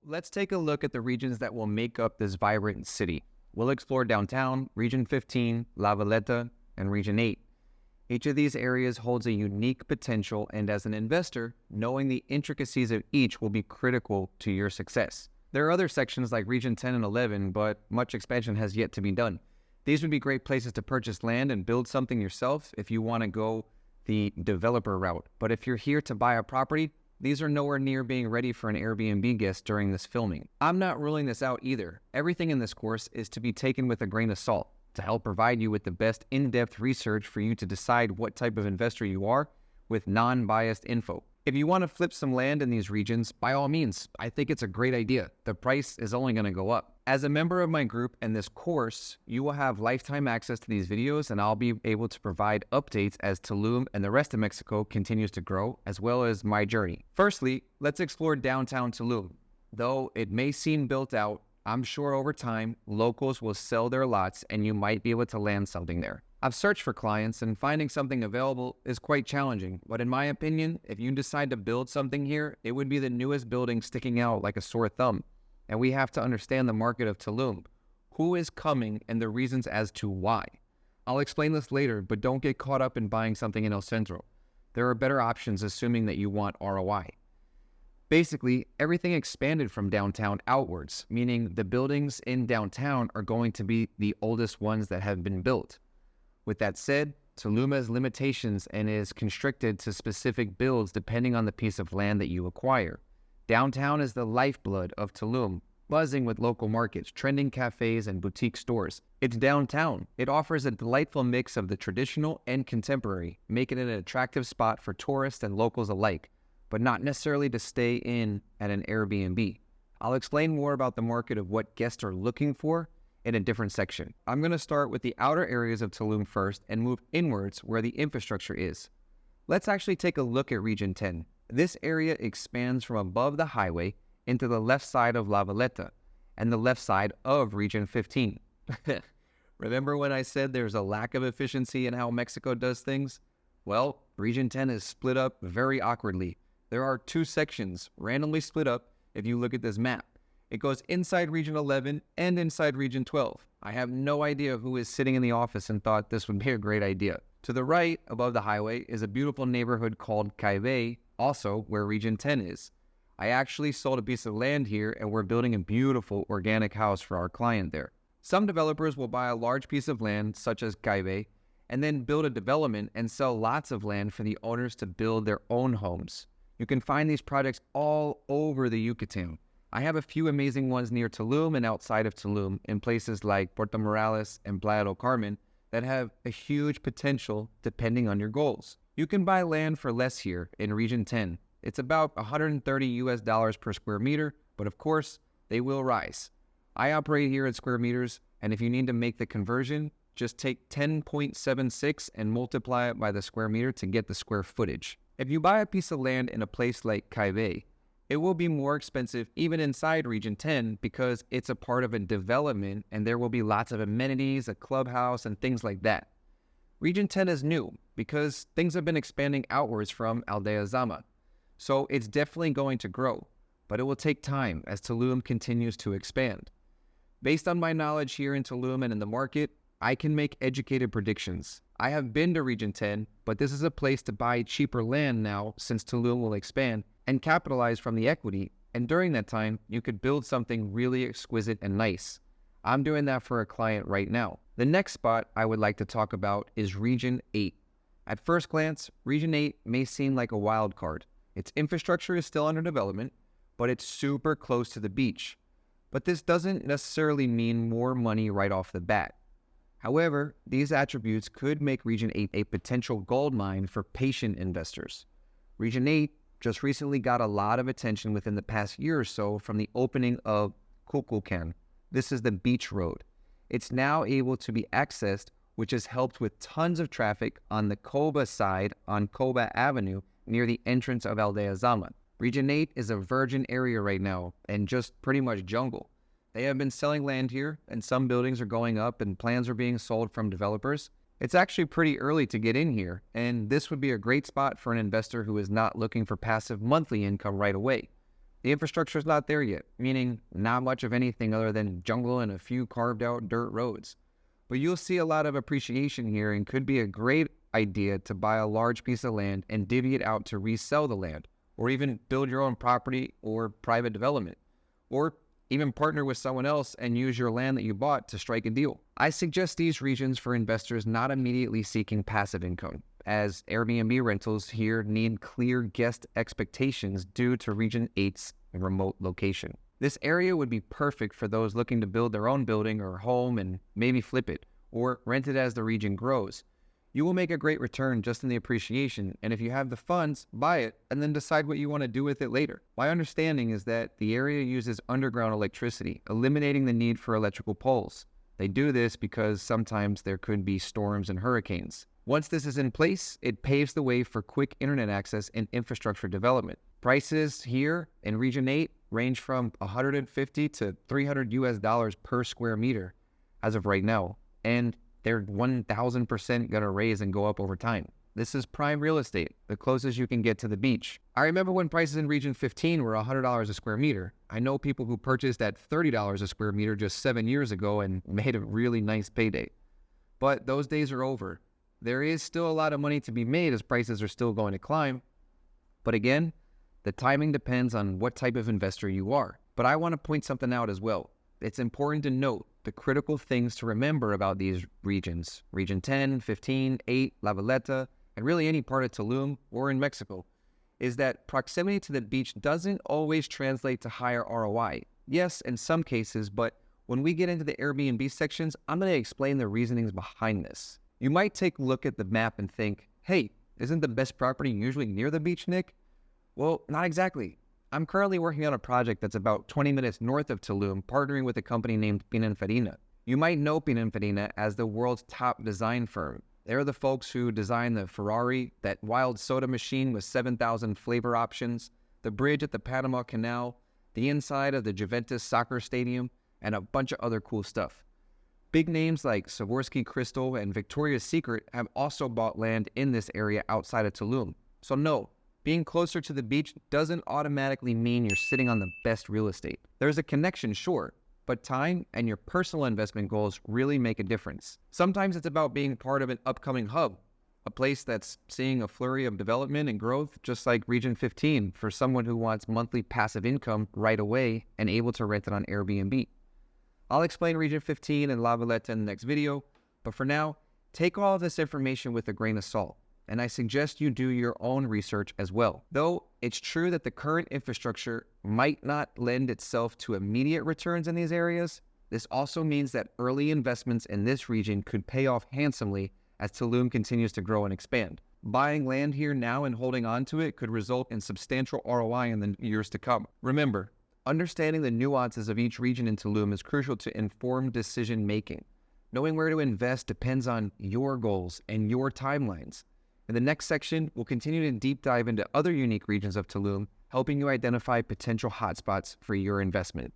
Let's take a look at the regions that will make up this vibrant city. We'll explore downtown, Region 15, La Veleta, and Region 8. Each of these areas holds a unique potential, and as an investor, knowing the intricacies of each will be critical to your success. There are other sections like Region 10 and 11, but much expansion has yet to be done. These would be great places to purchase land and build something yourself if you want to go the developer route. But if you're here to buy a property, these are nowhere near being ready for an Airbnb guest during this filming. I'm not ruling this out either. Everything in this course is to be taken with a grain of salt to help provide you with the best in-depth research for you to decide what type of investor you are with non-biased info. If you want to flip some land in these regions, by all means, I think it's a great idea. The price is only going to go up. As a member of my group and this course, you will have lifetime access to these videos, and I'll be able to provide updates as Tulum and the rest of Mexico continues to grow, as well as my journey. Firstly, let's explore downtown Tulum. Though it may seem built out, I'm sure over time, locals will sell their lots and you might be able to land something there. I've searched for clients, and finding something available is quite challenging, but in my opinion, if you decide to build something here, it would be the newest building sticking out like a sore thumb. And we have to understand the market of Tulum, who is coming, and the reasons as to why. I'll explain this later, but don't get caught up in buying something in El Centro. There are better options assuming that you want ROI. Basically, everything expanded from downtown outwards, meaning the buildings in downtown are going to be the oldest ones that have been built. With that said, Tulum has limitations and is constricted to specific builds depending on the piece of land that you acquire. Downtown is the lifeblood of Tulum, buzzing with local markets, trending cafes, and boutique stores. It's downtown. It offers a delightful mix of the traditional and contemporary, making it an attractive spot for tourists and locals alike, but not necessarily to stay in at an Airbnb. I'll explain more about the market of what guests are looking for in a different section. I'm going to start with the outer areas of Tulum first and move inwards where the infrastructure is. Let's actually take a look at Region 10. This area expands from above the highway into the left side of La Veleta and the left side of Region 15. Remember when I said there's a lack of efficiency in how Mexico does things? Well, Region 10 is split up very awkwardly. There are two sections randomly split up if you look at this map. It goes inside Region 11 and inside Region 12. I have no idea who is sitting in the office and thought this would be a great idea. To the right, above the highway, is a beautiful neighborhood called Caibe, also where Region 10 is. I actually sold a piece of land here, and we're building a beautiful organic house for our client there. Some developers will buy a large piece of land, such as Caibe, and then build a development and sell lots of land for the owners to build their own homes. You can find these projects all over the Yucatan. I have a few amazing ones near Tulum and outside of Tulum in places like Puerto Morales and Playa del Carmen that have a huge potential depending on your goals. You can buy land for less here in Region 10. It's about $130 per square meter, but of course, they will rise. I operate here at square meters, and if you need to make the conversion, just take 10.76 and multiply it by the square meter to get the square footage. If you buy a piece of land in a place like Caibe, it will be more expensive even inside Region 10 because it's a part of a development and there will be lots of amenities, a clubhouse, and things like that. Region 10 is new because things have been expanding outwards from Aldea Zama. So it's definitely going to grow, but it will take time as Tulum continues to expand. Based on my knowledge here in Tulum and in the market, I can make educated predictions. I have been to Region 10, but this is a place to buy cheaper land now since Tulum will expand and capitalize from the equity, and during that time, you could build something really exquisite and nice. I'm doing that for a client right now. The next spot I would like to talk about is Region 8. At first glance, Region 8 may seem like a wild card. Its infrastructure is still under development, but it's super close to the beach. But this doesn't necessarily mean more money right off the bat. However, these attributes could make Region 8 a potential gold mine for patient investors. Region 8 just recently got a lot of attention within the past year or so from the opening of Kukulkan. This is the beach road. It's now able to be accessed, which has helped with tons of traffic on the Coba side on Coba Avenue near the entrance of Aldea Zama. Region 8 is a virgin area right now and just pretty much jungle. They have been selling land here, and some buildings are going up and plans are being sold from developers. It's actually pretty early to get in here, and this would be a great spot for an investor who is not looking for passive monthly income right away. The infrastructure is not there yet, meaning not much of anything other than jungle and a few carved out dirt roads. But you'll see a lot of appreciation here and could be a great idea to buy a large piece of land and divvy it out to resell the land, or even build your own property or private development, or even partner with someone else and use your land that you bought to strike a deal. I suggest these regions for investors not immediately seeking passive income, as Airbnb rentals here need clear guest expectations due to Region 8's remote location. This area would be perfect for those looking to build their own building or home and maybe flip it, or rent it as the region grows. You will make a great return just in the appreciation, and if you have the funds, buy it and then decide what you want to do with it later. My understanding is that the area uses underground electricity, eliminating the need for electrical poles. They do this because sometimes there could be storms and hurricanes. Once this is in place, it paves the way for quick internet access and infrastructure development. Prices here in Region 8 range from $150 to $300 per square meter as of right now, and they're 1,000% going to raise and go up over time. This is prime real estate, the closest you can get to the beach. I remember when prices in Region 15 were $100 a square meter. I know people who purchased at $30 a square meter just 7 years ago and made a really nice payday. But those days are over. There is still a lot of money to be made as prices are still going to climb. But again, the timing depends on what type of investor you are. But I want to point something out as well. It's important to note the critical things to remember about these regions, Region 10, 15, 8, La Veleta, and really any part of Tulum or in Mexico, is that proximity to the beach doesn't always translate to higher ROI. Yes, in some cases, but when we get into the Airbnb sections, I'm going to explain the reasonings behind this. You might take a look at the map and think, hey, isn't the best property usually near the beach, Nick? Well, not exactly. I'm currently working on a project that's about 20 minutes north of Tulum, partnering with a company named Pininfarina. You might know Pininfarina as the world's top design firm. They're the folks who designed the Ferrari, that wild soda machine with 7,000 flavor options, the bridge at the Panama Canal, the inside of the Juventus soccer stadium, and a bunch of other cool stuff. Big names like Swarovski Crystal and Victoria's Secret have also bought land in this area outside of Tulum. So no, being closer to the beach doesn't automatically mean you're sitting on the best real estate. There's a connection, sure, but time and your personal investment goals really make a difference. Sometimes it's about being part of an upcoming hub, a place that's seeing a flurry of development and growth, just like Region 15 for someone who wants monthly passive income right away and able to rent it on Airbnb. I'll explain Region 15 and La Veleta in the next video, but for now, take all of this information with a grain of salt, and I suggest you do your own research as well. Though it's true that the current infrastructure might not lend itself to immediate returns in these areas, this also means that early investments in this region could pay off handsomely as Tulum continues to grow and expand. Buying land here now and holding on to it could result in substantial ROI in the years to come. Remember, understanding the nuances of each region in Tulum is crucial to informed decision-making. Knowing where to invest depends on your goals and your timelines. In the next section, we'll continue to deep dive into other unique regions of Tulum, helping you identify potential hotspots for your investment.